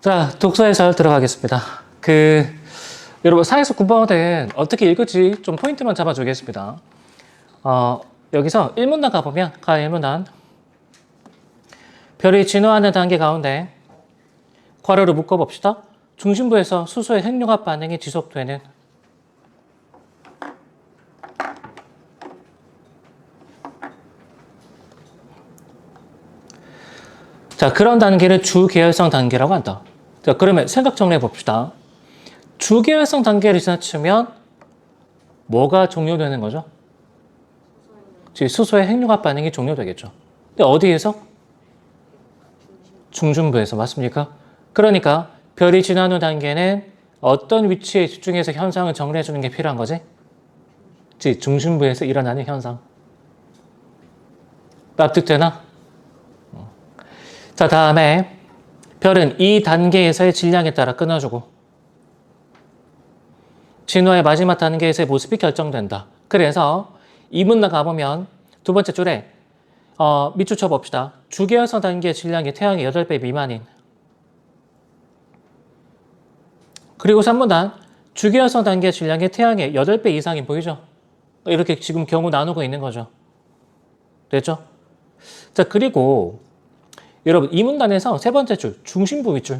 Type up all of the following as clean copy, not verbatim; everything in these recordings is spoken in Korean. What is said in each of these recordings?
자, 독서에서 들어가겠습니다. 여러분, 사회에서 9번은 어떻게 읽을지 좀 포인트만 잡아주겠습니다. 여기서 1문단 가보면, 가 1문단. 별이 진화하는 단계 가운데, 괄호를 묶어봅시다. 중심부에서 수소의 핵융합 반응이 지속되는 자, 그런 단계를 주계열성 단계라고 한다. 자, 그러면 생각 정리해 봅시다. 주계열성 단계를 지나치면 뭐가 종료되는 거죠? 즉, 수소의 핵융합 반응이 종료되겠죠. 근데 어디에서? 중심부에서. 맞습니까? 그러니까 별이 지난 후 단계는 어떤 위치에 집중해서 현상을 정리해 주는 게 필요한 거지? 즉, 중심부에서 일어나는 현상. 납득되나? 자, 다음에 별은 이 단계에서의 질량에 따라 끊어주고 진화의 마지막 단계에서의 모습이 결정된다. 그래서 이 문단 가보면 두 번째 줄에 밑줄 쳐봅시다. 주계열성 단계의 질량이 태양의 8배 미만인. 그리고 3문단 주계열성 단계의 질량이 태양의 8배 이상인 보이죠? 이렇게 지금 경우 나누고 있는 거죠. 됐죠? 자, 그리고 여러분, 이 문단에서 세 번째 줄, 중심부 밑줄.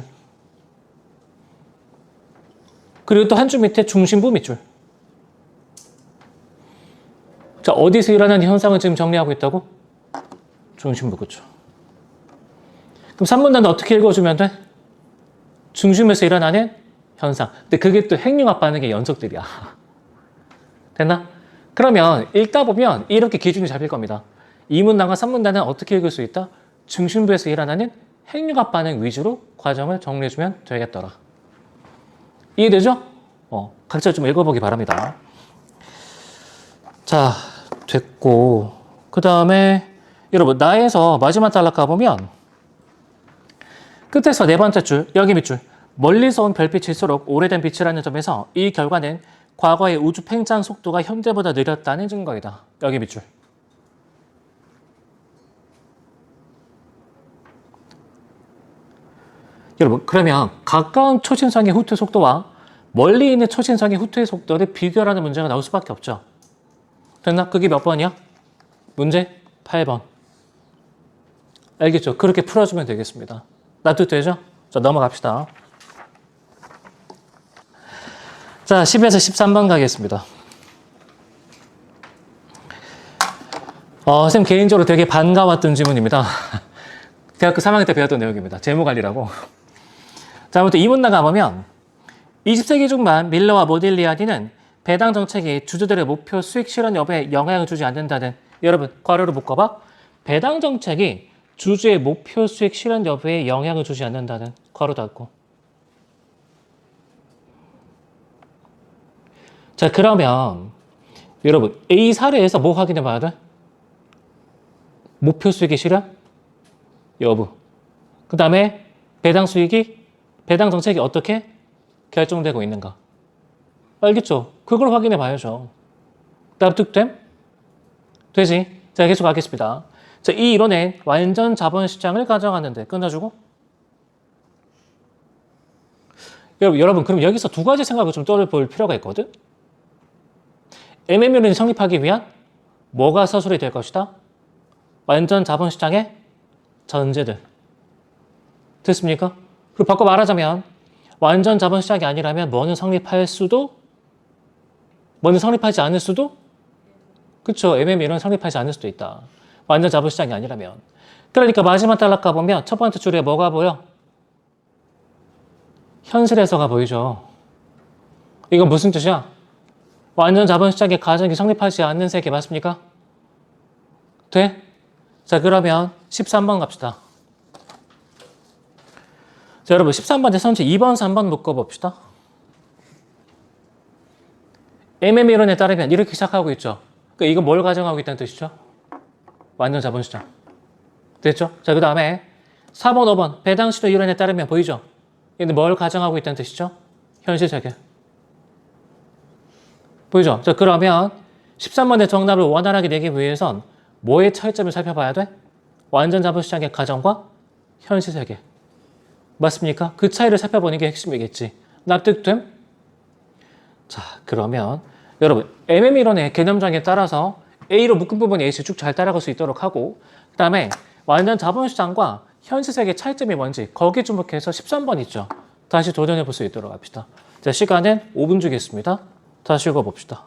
그리고 또 한 줄 밑에 중심부 밑줄. 자, 어디서 일어나는 현상을 지금 정리하고 있다고? 중심부, 그쵸. 그럼 3문단은 어떻게 읽어주면 돼? 중심에서 일어나는 현상. 근데 그게 또 핵융합 반응의 연속들이야. 됐나? 그러면 읽다 보면 이렇게 기준이 잡힐 겁니다. 2문단과 3문단은 어떻게 읽을 수 있다? 중심부에서 일어나는 핵융합 반응 위주로 과정을 정리해주면 되겠더라. 이해되죠? 각자 좀 읽어보기 바랍니다. 자, 됐고. 그 다음에 여러분, 나에서 마지막 단락 가보면 끝에서 네 번째 줄, 여기 밑줄. 멀리서 온 별빛일수록 오래된 빛이라는 점에서 이 결과는 과거의 우주 팽창 속도가 현재보다 느렸다는 증거이다. 여기 밑줄. 여러분, 그러면 가까운 초신성의 후퇴 속도와 멀리 있는 초신성의 후퇴 속도를 비교하는 문제가 나올 수밖에 없죠. 됐나? 그게 몇 번이야? 문제 8번. 알겠죠? 그렇게 풀어주면 되겠습니다. 납득되죠? 자, 넘어갑시다. 자, 10에서 13번 가겠습니다. 선생님 개인적으로 되게 반가웠던 질문입니다. 대학교 3학년 때 배웠던 내용입니다. 재무관리라고. 자, 아무튼 이 문단 가보면 20세기 중반 밀러와 모딜리아니는 배당 정책이 주주들의 목표 수익 실현 여부에 영향을 주지 않는다는, 여러분 괄호를 묶어봐. 배당 정책이 주주의 목표 수익 실현 여부에 영향을 주지 않는다는, 괄호 닫고. 자, 그러면 여러분 A 사례에서 뭐 확인해 봐야 돼? 목표 수익의 실현 여부. 그 다음에 배당 정책이 어떻게 결정되고 있는가. 알겠죠? 그걸 확인해 봐야죠. 납득됨? 되지? 자, 계속 가겠습니다. 자, 이 이론엔 완전 자본시장을 가정하는데 끊어주고. 여러분, 그럼 여기서 두 가지 생각을 좀 떠올릴 필요가 있거든? MMU를 성립하기 위한 뭐가 서술이 될 것이다? 완전 자본시장의 전제들. 됐습니까? 그리고 바꿔 말하자면 완전 자본시장이 아니라면 뭐는 성립할 수도, 뭐는 성립하지 않을 수도? 그쵸? MMU는 성립하지 않을 수도 있다. 완전 자본시장이 아니라면. 그러니까 마지막 단락 가보면 첫 번째 줄에 뭐가 보여? 현실에서가 보이죠. 이건 무슨 뜻이야? 완전 자본시장의 가정이 성립하지 않는 세계 맞습니까? 돼? 자, 그러면 13번 갑시다. 자, 여러분 13번에 선체 2번, 3번 묶어봅시다. MM 이론에 따르면 이렇게 시작하고 있죠. 그러니까 이건 뭘 가정하고 있다는 뜻이죠? 완전 자본시장. 됐죠? 자, 그 다음에 4번, 5번 배당시도 이론에 따르면 보이죠? 얘는 뭘 가정하고 있다는 뜻이죠? 현실 세계. 보이죠? 자, 그러면 13번의 정답을 원활하게 내기 위해선 뭐의 차이점을 살펴봐야 돼? 완전 자본시장의 가정과 현실 세계. 맞습니까? 그 차이를 살펴보는 게 핵심이겠지. 납득됨? 자, 그러면 여러분 MM이론의 개념장에 따라서 A로 묶은 부분 H 쭉 잘 따라갈 수 있도록 하고, 그 다음에 완전 자본시장과 현실세계의 차이점이 뭔지 거기에 주목해서 13번 있죠. 다시 도전해 볼 수 있도록 합시다. 자, 시간은 5분 주겠습니다. 다시 읽어봅시다.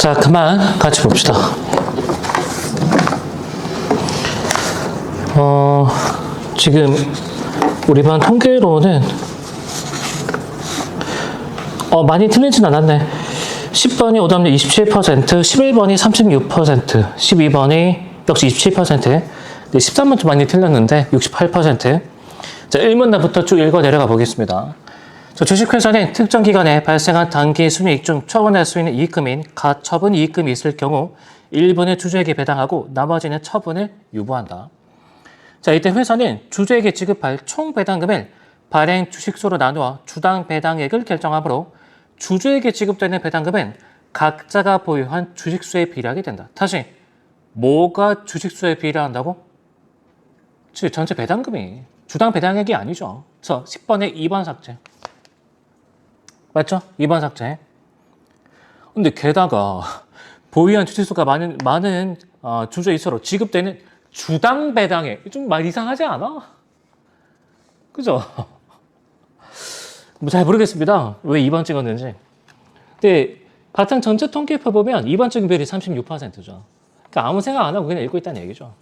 자, 그만 같이 봅시다. 지금 우리 반 통계로는 많이 틀리진 않았네. 10번이 오답률 27%, 11번이 36%, 12번이 역시 27%, 13번 좀 많이 틀렸는데 68%. 자, 1문단부터 쭉 읽어 내려가 보겠습니다. 주식회사는 특정 기간에 발생한 단기 순이익 중 처분할 수 있는 이익금인 가처분 이익금이 있을 경우 일부는 주주에게 배당하고 나머지는 처분을 유보한다. 자, 이때 회사는 주주에게 지급할 총 배당금을 발행 주식수로 나누어 주당 배당액을 결정하므로 주주에게 지급되는 배당금은 각자가 보유한 주식수에 비례하게 된다. 다시, 뭐가 주식수에 비례한다고? 즉, 전체 배당금이 주당 배당액이 아니죠. 그래서 10번에 2번 삭제. 맞죠? 2번 삭제. 근데 게다가 보유한 주식수가 많은 주주일수록 지급되는 주당 배당액 좀 많이 이상하지 않아? 그죠? 뭐 잘 모르겠습니다. 왜 2번 찍었는지. 근데 바탕 전체 통계표 보면 2번 찍은 비율이 36%죠. 그러니까 아무 생각 안 하고 그냥 읽고 있다는 얘기죠.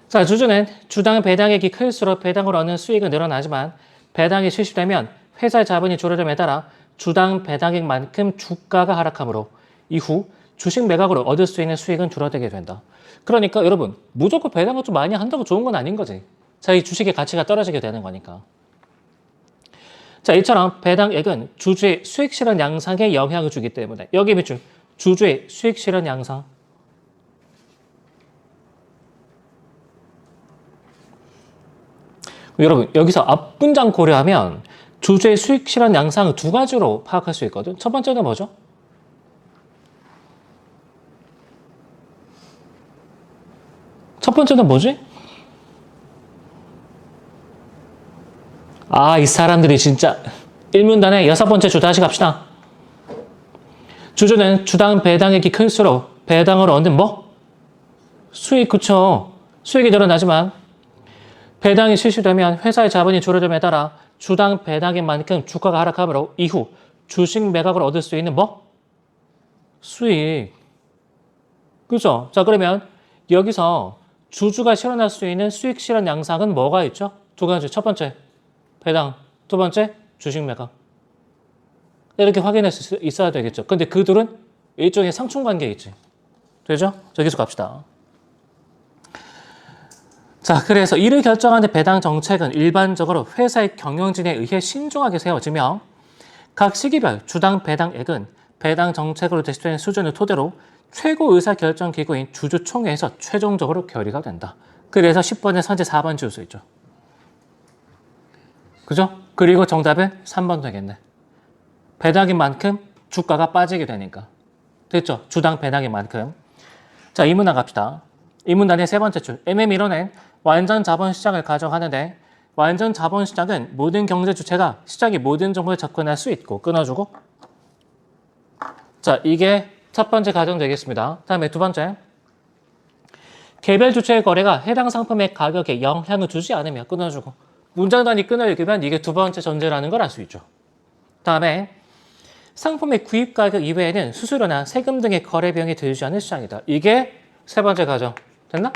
자, 주주는 주당 배당액이 클수록 배당으로 얻는 수익은 늘어나지만 배당이 실시되면 회사의 자본이 줄어듦에 따라 주당 배당액만큼 주가가 하락하므로 이후 주식 매각으로 얻을 수 있는 수익은 줄어들게 된다. 그러니까 여러분, 무조건 배당을 좀 많이 한다고 좋은 건 아닌 거지. 자기 주식의 가치가 떨어지게 되는 거니까. 자, 이처럼 배당액은 주주의 수익 실현 양상에 영향을 주기 때문에 여기에 비춘 주주의 수익 실현 양상. 여러분, 여기서 앞문장 고려하면 주주의 수익 실현 양상을 두 가지로 파악할 수 있거든. 첫 번째는 뭐죠? 첫 번째는 뭐지? 이 사람들이 진짜 1문단의 6번째 주 다시 갑시다. 주주는 주당 배당액이 클수록 배당을 얻는 수익, 그쵸? 수익이 늘어나지만 배당이 실시되면 회사의 자본이 줄어듦에 따라 주당 배당액만큼 주가가 하락하므로 이후 주식 매각을 얻을 수 있는 수익. 그죠? 자, 그러면 여기서 주주가 실현할 수 있는 수익 실현 양상은 뭐가 있죠? 두 가지. 첫 번째, 배당. 두 번째, 주식 매각. 이렇게 확인할 수 있어야 되겠죠. 근데 그 둘은 일종의 상충관계에 있지. 되죠? 자, 계속 갑시다. 자, 그래서 이를 결정하는 배당 정책은 일반적으로 회사의 경영진에 의해 신중하게 세워지며 각 시기별 주당 배당액은 배당 정책으로 제시되는 수준을 토대로 최고 의사결정 기구인 주주총회에서 최종적으로 결의가 된다. 그래서 10번에 선제 4번 지울 수 있죠. 그죠? 그리고 정답은 3번 되겠네. 배당인 만큼 주가가 빠지게 되니까. 됐죠? 주당 배당인 만큼. 자, 이 문단 갑시다. 이 문단의 세 번째 줄. MM1호는 완전 자본시장을 가정하는데 완전 자본시장은 모든 경제 주체가 시장의 모든 정보를 접근할 수 있고 끊어주고. 자, 이게 첫 번째 가정 되겠습니다. 다음에 두 번째. 개별 주체의 거래가 해당 상품의 가격에 영향을 주지 않으며 끊어주고. 문장 단위 끊어 읽으면 이게 두 번째 전제라는 걸 알 수 있죠. 다음에 상품의 구입 가격 이외에는 수수료나 세금 등의 거래 비용이 들지 않는 시장이다. 이게 세 번째 가정. 됐나?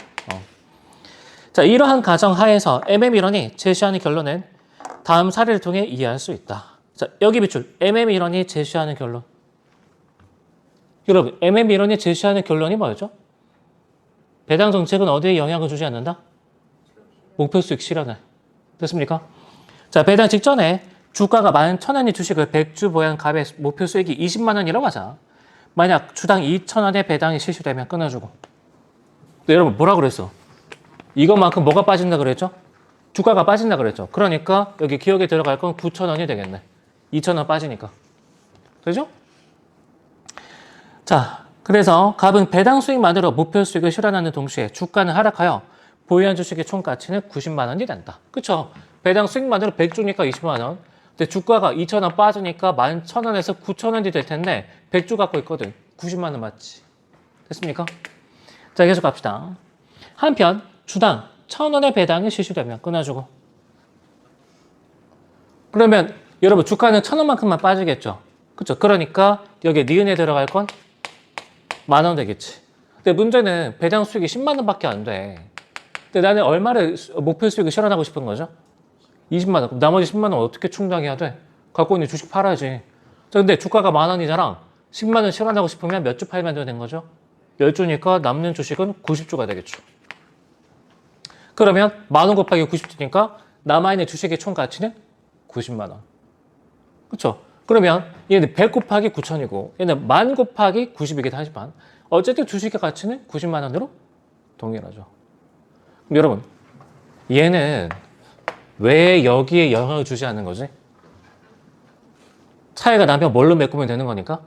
자, 이러한 가정 하에서 MM1원이 제시하는 결론은 다음 사례를 통해 이해할 수 있다. 자, 여기 비출 MM1원이 제시하는 결론. 여러분, MM1원이 제시하는 결론이 뭐였죠? 배당 정책은 어디에 영향을 주지 않는다? 목표 수익 실현에. 됐습니까? 자, 배당 직전에 주가가 11,000원의 주식을 100주 보유한 갑의 목표 수익이 20만 원이라고 하자. 만약 주당 2,000원의 배당이 실시되면 끊어주고. 네, 여러분 뭐라 그랬어? 이것만큼 뭐가 빠진다 그랬죠? 주가가 빠진다 그랬죠. 그러니까 여기 기억에 들어갈 건 9,000원이 되겠네. 2,000원 빠지니까. 되죠? 자, 그래서 갑은 배당 수익만으로 목표 수익을 실현하는 동시에 주가는 하락하여 보유한 주식의 총 가치는 90만 원이 된다. 그쵸? 배당 수익만으로 100주니까 20만 원. 근데 주가가 2,000원 빠지니까 11,000원에서 9,000원이 될 텐데 100주 갖고 있거든. 90만 원 맞지? 됐습니까? 자, 계속 갑시다. 한편 주당 1,000원의 배당이 실시되면 끊어주고. 그러면 여러분 주가는 1,000원만큼만 빠지겠죠? 그쵸? 그러니까 여기에 니은에 들어갈 건 10,000원 되겠지. 근데 문제는 배당 수익이 10만 원밖에 안 돼. 근데 나는 얼마를 목표 수익을 실현하고 싶은 거죠? 20만 원. 그럼 나머지 10만 원 어떻게 충당해야 돼? 갖고 있는 주식 팔아야지. 자, 근데 주가가 10,000원이잖아. 10만 원 실현하고 싶으면 몇 주 팔면 되는 거죠? 10주니까 남는 주식은 90주가 되겠죠. 그러면 10,000원 곱하기 90주니까 남아있는 주식의 총 가치는 90만 원. 그쵸? 그러면 얘는 100 곱하기 9,000이고 얘는 10,000 곱하기 90이긴 하지만 어쨌든 주식의 가치는 90만 원으로 동일하죠. 그럼 여러분, 얘는 왜 여기에 영향을 주지 않는 거지? 차이가 나면 뭘로 메꾸면 되는 거니까?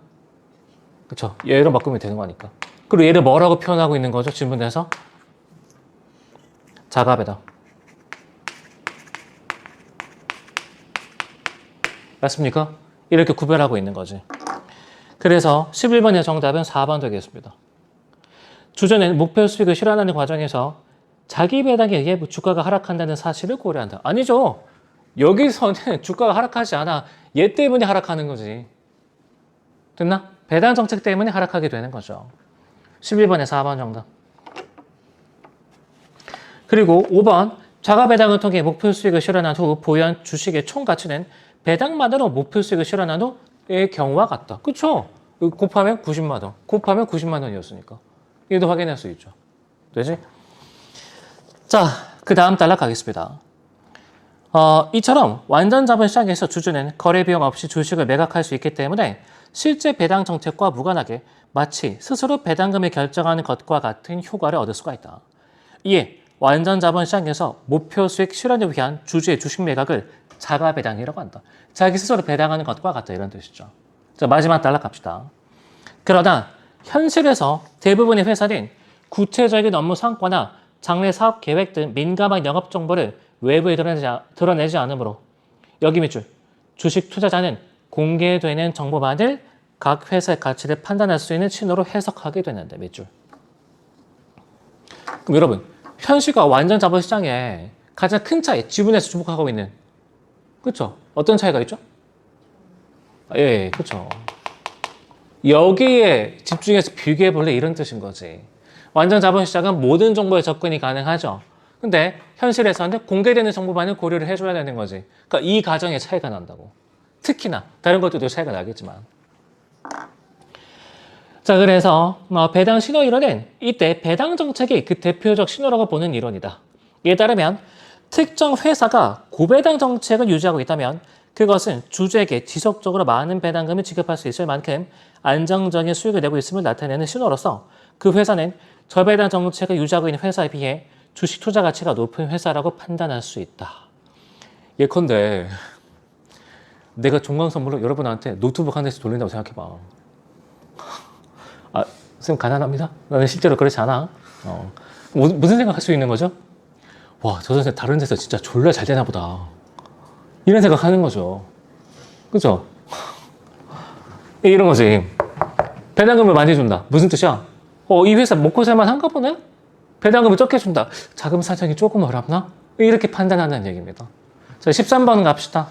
그쵸? 얘로 바꾸면 되는 거니까. 그리고 얘를 뭐라고 표현하고 있는 거죠? 질문에서? 자가배당. 맞습니까? 이렇게 구별하고 있는 거지. 그래서 11번의 정답은 4번 되겠습니다. 주전엔 목표 수익을 실현하는 과정에서 자기 배당에 의해 주가가 하락한다는 사실을 고려한다. 아니죠. 여기서는 주가가 하락하지 않아. 얘 때문에 하락하는 거지. 됐나? 배당 정책 때문에 하락하게 되는 거죠. 11번에 4번 정답. 그리고 5번 자가 배당을 통해 목표 수익을 실현한 후 보유한 주식의 총 가치는 배당만으로 목표 수익을 실현한 후의 경우와 같다. 그쵸? 곱하면 90만 원. 곱하면 90만 원이었으니까. 이것도 확인할 수 있죠. 되지? 자, 그 다음 단락 가겠습니다. 이처럼 완전 자본 시장에서 주주는 거래 비용 없이 주식을 매각할 수 있기 때문에 실제 배당 정책과 무관하게 마치 스스로 배당금을 결정하는 것과 같은 효과를 얻을 수가 있다. 이에 완전 자본 시장에서 목표 수익 실현을 위한 주주의 주식 매각을 자가 배당이라고 한다. 자기 스스로 배당하는 것과 같다 이런 뜻이죠. 자, 마지막 단락 갑시다. 그러나 현실에서 대부분의 회사는 구체적인 업무 성과나 장래 사업 계획 등 민감한 영업 정보를 외부에 드러내지 않으므로 여기 밑줄 주식 투자자는 공개되는 정보만을 각 회사의 가치를 판단할 수 있는 신호로 해석하게 되는데 밑줄. 그럼 여러분 현실과 완전 자본시장에 가장 큰 차이 지분에서 주목하고 있는 그렇죠? 어떤 차이가 있죠? 예, 그렇죠. 여기에 집중해서 비교해볼래 이런 뜻인 거지. 완전 자본시장은 모든 정보에 접근이 가능하죠. 근데 현실에서는 공개되는 정보만을 고려를 해줘야 되는 거지. 그러니까 이 가정에 차이가 난다고. 특히나 다른 것들도 차이가 나겠지만. 자, 그래서 배당 신호 이론은 이때 배당 정책이 그 대표적 신호라고 보는 이론이다. 이에 따르면 특정 회사가 고배당 정책을 유지하고 있다면 그것은 주주에게 지속적으로 많은 배당금을 지급할 수 있을 만큼 안정적인 수익을 내고 있음을 나타내는 신호로서 그 회사는 저배당 정책을 유지하고 있는 회사에 비해 주식 투자 가치가 높은 회사라고 판단할 수 있다. 예컨대 내가 종강 선물로 여러분한테 노트북 한 대씩 돌린다고 생각해봐. 아, 선생님 가난합니다. 나는 실제로 그렇지 않아. 무슨 생각할 수 있는 거죠? 와, 저 선생님 다른 데서 진짜 졸라 잘 되나 보다. 이런 생각하는 거죠. 그죠? 이런 거지. 배당금을 많이 준다. 무슨 뜻이야? 이 회사 먹고 살만 한가 보네? 배당금을 적게 준다. 자금 사정이 조금 어렵나? 이렇게 판단하는 얘기입니다. 자, 13번 갑시다.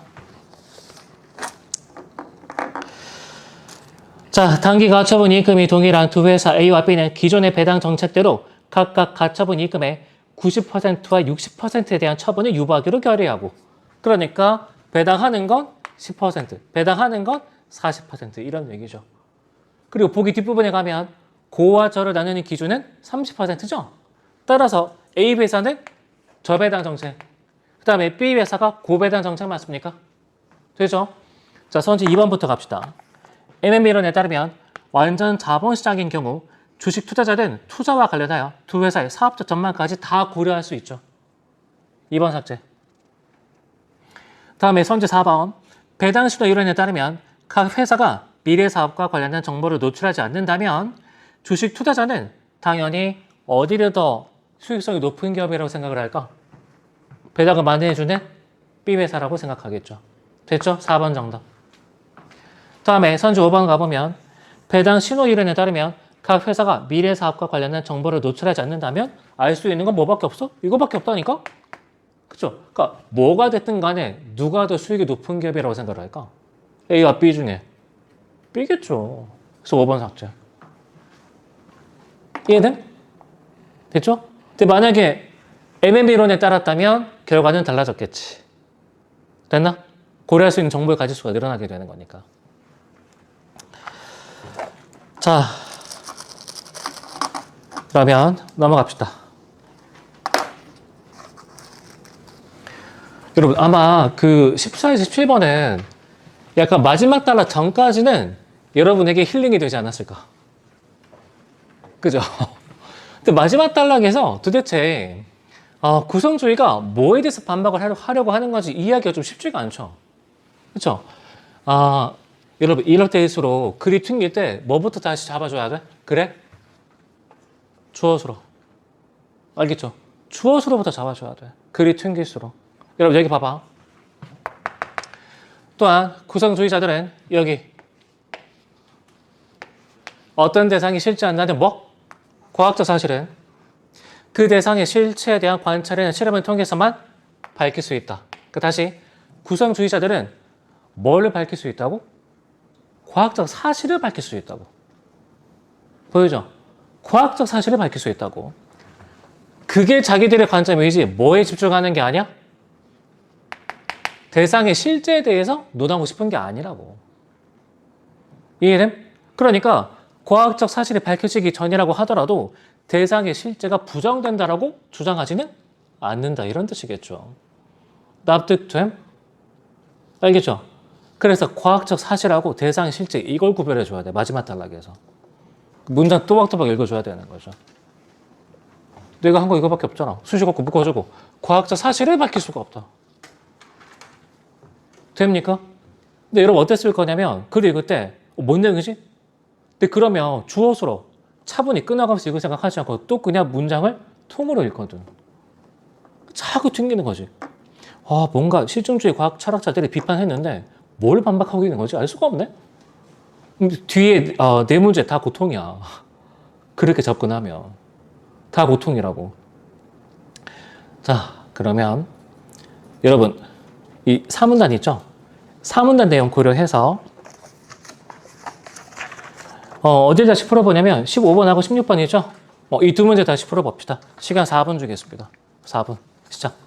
자, 단기 가처분 이익금이 동일한 두 회사 A와 B는 기존의 배당 정책대로 각각 가처분 이익금의 90%와 60%에 대한 처분을 유보하기로 결의하고 그러니까 배당하는 건 10%, 배당하는 건 40% 이런 얘기죠. 그리고 보기 뒷부분에 가면 고와 저를 나누는 기준은 30%죠. 따라서 A 회사는 저배당 정책, 그 다음에 B 회사가 고배당 정책 맞습니까? 되죠? 자, 선지 2번부터 갑시다. M&B론에 따르면 완전 자본시장인 경우 주식 투자자는 투자와 관련하여 두 회사의 사업적 전망까지 다 고려할 수 있죠. 2번 삭제. 다음에 선지 4번. 배당 신호 이론에 따르면 각 회사가 미래 사업과 관련된 정보를 노출하지 않는다면 주식 투자자는 당연히 어디를 더 수익성이 높은 기업이라고 생각을 할까? 배당을 많이 해주는 B 회사라고 생각하겠죠. 됐죠? 4번 정답. 다음에 선지 5번 가보면 배당 신호 이론에 따르면 각 회사가 미래 사업과 관련된 정보를 노출하지 않는다면 알 수 있는 건 뭐밖에 없어? 이거밖에 없다니까? 그쵸? 그러니까 뭐가 됐든 간에 누가 더 수익이 높은 기업이라고 생각을 할까? A와 B 중에 B겠죠. 그래서 5번 삭제. 이해돼? 됐죠? 근데 만약에 M&B 이론에 따랐다면 결과는 달라졌겠지. 됐나? 고려할 수 있는 정보의 가지수가 늘어나게 되는 거니까. 자, 그러면 넘어갑시다. 여러분 아마 그 14에서 17번은 약간 마지막 단락 전까지는 여러분에게 힐링이 되지 않았을까? 그죠? 근데 마지막 단락에서 도대체 구성주의가 뭐에 대해서 반박을 하려고 하는 건지 이해하기가 좀 쉽지가 않죠. 그렇죠? 여러분 이럴 때일수록 글이 튕길 때 뭐부터 다시 잡아줘야 돼? 그래? 주어수로. 알겠죠? 주어수로부터 잡아줘야 돼. 글이 튕길수록. 여러분 여기 봐봐. 또한 구성주의자들은 여기 어떤 대상이 실제한다는 뭐? 과학적 사실은 그 대상의 실체에 대한 관찰이나 실험을 통해서만 밝힐 수 있다. 그러니까 다시 구성주의자들은 뭘 밝힐 수 있다고? 과학적 사실을 밝힐 수 있다고. 보이죠? 과학적 사실을 밝힐 수 있다고. 그게 자기들의 관점이지 뭐에 집중하는 게 아니야? 대상의 실제에 대해서 논하고 싶은 게 아니라고. 이해됨? 그러니까 과학적 사실이 밝혀지기 전이라고 하더라도 대상의 실제가 부정된다라고 주장하지는 않는다. 이런 뜻이겠죠. 납득됨? 알겠죠? 그래서 과학적 사실하고 대상의 실제 이걸 구별해 줘야 돼. 마지막 단락에서. 문장 또박또박 읽어줘야 되는 거죠. 내가 한 거 이거밖에 없잖아. 수식 없고 묶어주고 과학적 사실을 밝힐 수가 없다. 됩니까? 근데 여러분 어떻게 쓸 거냐면 글 읽을 때 뭔 내용이지? 근데 그러면 주어수로 차분히 끊어가면서 이거 생각하지 않고 또 그냥 문장을 통으로 읽거든. 자꾸 튕기는 거지. 뭔가 실증주의 과학 철학자들이 비판했는데 뭘 반박하고 있는 거지? 알 수가 없네? 뒤에 네 문제 다 고통이야. 그렇게 접근하면. 다 고통이라고. 자, 그러면 여러분 이 사문단 있죠? 사문단 내용 고려해서 어딜 다시 풀어보냐면 15번하고 16번이죠? 이 두 문제 다시 풀어봅시다. 시간 4분 주겠습니다. 4분 시작.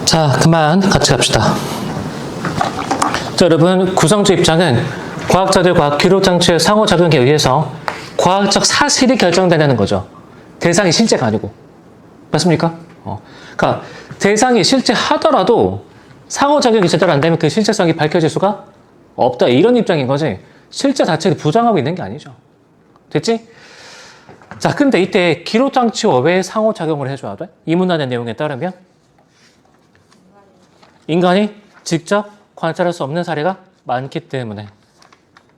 자, 그만 같이 갑시다. 자, 여러분, 구성주 입장은 과학자들과 기록장치의 상호작용에 의해서 과학적 사실이 결정된다는 거죠. 대상이 실제가 아니고. 맞습니까? 그러니까 대상이 실제 하더라도 상호작용이 제대로 안 되면 그 실체성이 밝혀질 수가 없다. 이런 입장인 거지. 실제 자체를 부정하고 있는 게 아니죠. 됐지? 자, 근데 이때 기록장치와 왜 상호작용을 해줘야 돼? 이 문란의 내용에 따르면 인간이 직접 관찰할 수 없는 사례가 많기 때문에.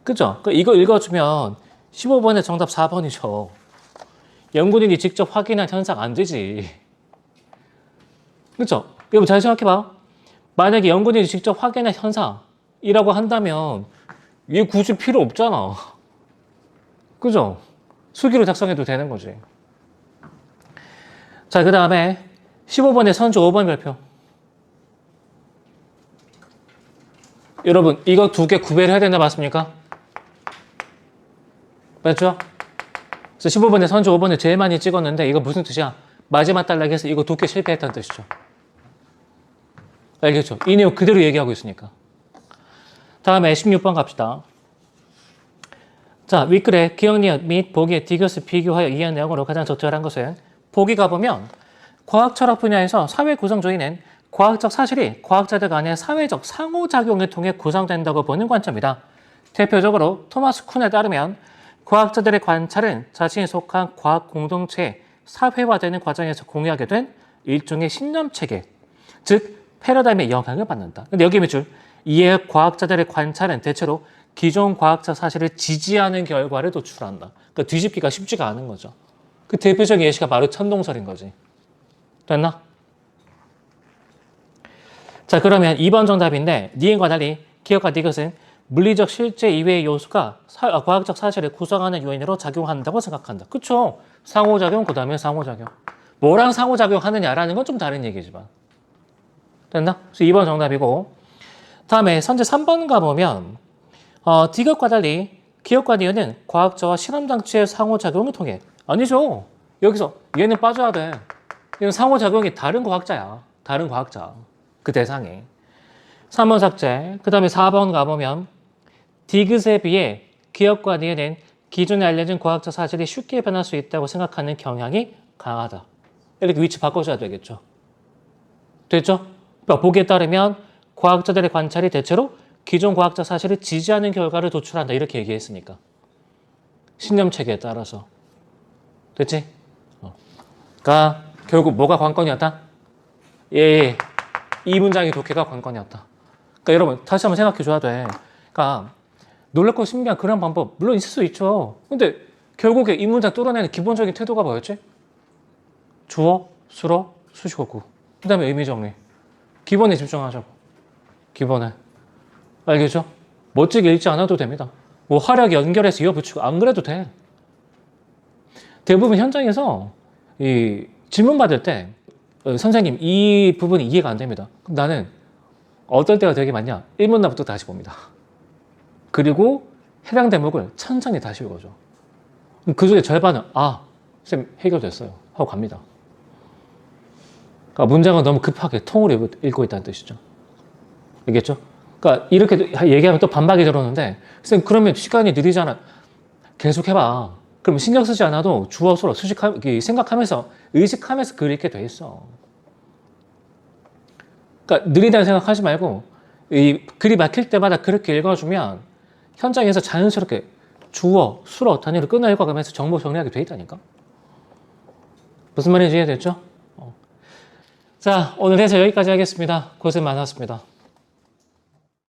그죠? 이거 읽어주면 15번의 정답 4번이죠. 연구인이 직접 확인한 현상 안 되지. 그죠? 여러분 잘 생각해봐. 만약에 연구인이 직접 확인한 현상이라고 한다면 얘 굳이 필요 없잖아. 그죠? 수기로 작성해도 되는 거지. 자, 그 다음에 15번의 선주 5번 별표. 여러분, 이거 두 개 구별을 해야 된다, 맞습니까? 맞죠? 그래서 15번에 선주 5번을 제일 많이 찍었는데, 이거 무슨 뜻이야? 마지막 단락에서 이거 두 개 실패했다는 뜻이죠. 알겠죠? 이 내용 그대로 얘기하고 있으니까. 다음에 16번 갑시다. 자, 윗글에 기억력 및 보기의 디귿을 비교하여 이해한 내용으로 가장 적절한 것은 보기 가보면 과학 철학 분야에서 사회 구성주의는 과학적 사실이 과학자들 간의 사회적 상호작용을 통해 구성된다고 보는 관점이다. 대표적으로 토마스 쿤에 따르면 과학자들의 관찰은 자신이 속한 과학 공동체의 사회화되는 과정에서 공유하게 된 일종의 신념체계, 즉 패러다임의 영향을 받는다. 근데 여기 몇 줄? 이에 과학자들의 관찰은 대체로 기존 과학적 사실을 지지하는 결과를 도출한다. 그러니까 뒤집기가 쉽지가 않은 거죠. 그 대표적인 예시가 바로 천동설인 거지. 됐나? 자, 그러면 2번 정답인데 니은과 달리 기억과 디귿은 물리적 실제 이외의 요소가 과학적 사실을 구성하는 요인으로 작용한다고 생각한다. 그쵸? 상호작용, 그 다음에 상호작용. 뭐랑 상호작용하느냐라는 건 좀 다른 얘기지만. 됐나? 그래서 2번 정답이고, 다음에 선제 3번 가보면 디귿과 달리 기억과 니은은 과학자와 실험장치의 상호작용을 통해. 아니죠. 여기서 얘는 빠져야 돼. 얘는 상호작용이 다른 과학자야. 다른 과학자. 그 대상이. 3번 삭제. 그 다음에 4번 가보면 디귿에 비해 기억과 니은은 기존에 알려진 과학적 사실이 쉽게 변할 수 있다고 생각하는 경향이 강하다. 이렇게 위치 바꿔줘야 되겠죠. 됐죠? 보기에 따르면 과학자들의 관찰이 대체로 기존 과학적 사실을 지지하는 결과를 도출한다. 이렇게 얘기했으니까. 신념체계에 따라서. 됐지? 그러니까 결국 뭐가 관건이었다? 예. 이 문장의 독해가 관건이었다. 그러니까 여러분 다시 한번 생각해 줘야 돼. 그러니까 놀랍고 신기한 그런 방법 물론 있을 수 있죠. 근데 결국에 이 문장 뚫어내는 기본적인 태도가 뭐였지? 주어, 수로, 수식어구. 그 다음에 의미 정리. 기본에 집중하자고. 기본에. 알겠죠? 멋지게 읽지 않아도 됩니다. 뭐 화려하게 연결해서 이어붙이고 안 그래도 돼. 대부분 현장에서 이 질문 받을 때 선생님 이 부분이 이해가 안 됩니다. 그럼 나는 어떨 때가 되게 많냐? 1문단부터 다시 봅니다. 그리고 해당 대목을 천천히 다시 읽어줘. 그 중에 절반은 선생님 해결됐어요 하고 갑니다. 그러니까 문장을 너무 급하게 통으로 읽고 있다는 뜻이죠. 알겠죠? 그러니까 이렇게 얘기하면 또 반박이 들어오는데 선생님 그러면 시간이 느리잖아. 계속 해봐. 그럼 신경 쓰지 않아도 주어, 수로 생각하면서 의식하면서 글 읽게 돼 있어. 그러니까 느리다는 생각하지 말고 이 글이 막힐 때마다 그렇게 읽어주면 현장에서 자연스럽게 주어, 수로 단위로 끊어 읽어가면서 정보 정리하게 돼 있다니까. 무슨 말인지 이해됐죠? 자, 오늘 해서 여기까지 하겠습니다. 고생 많았습니다.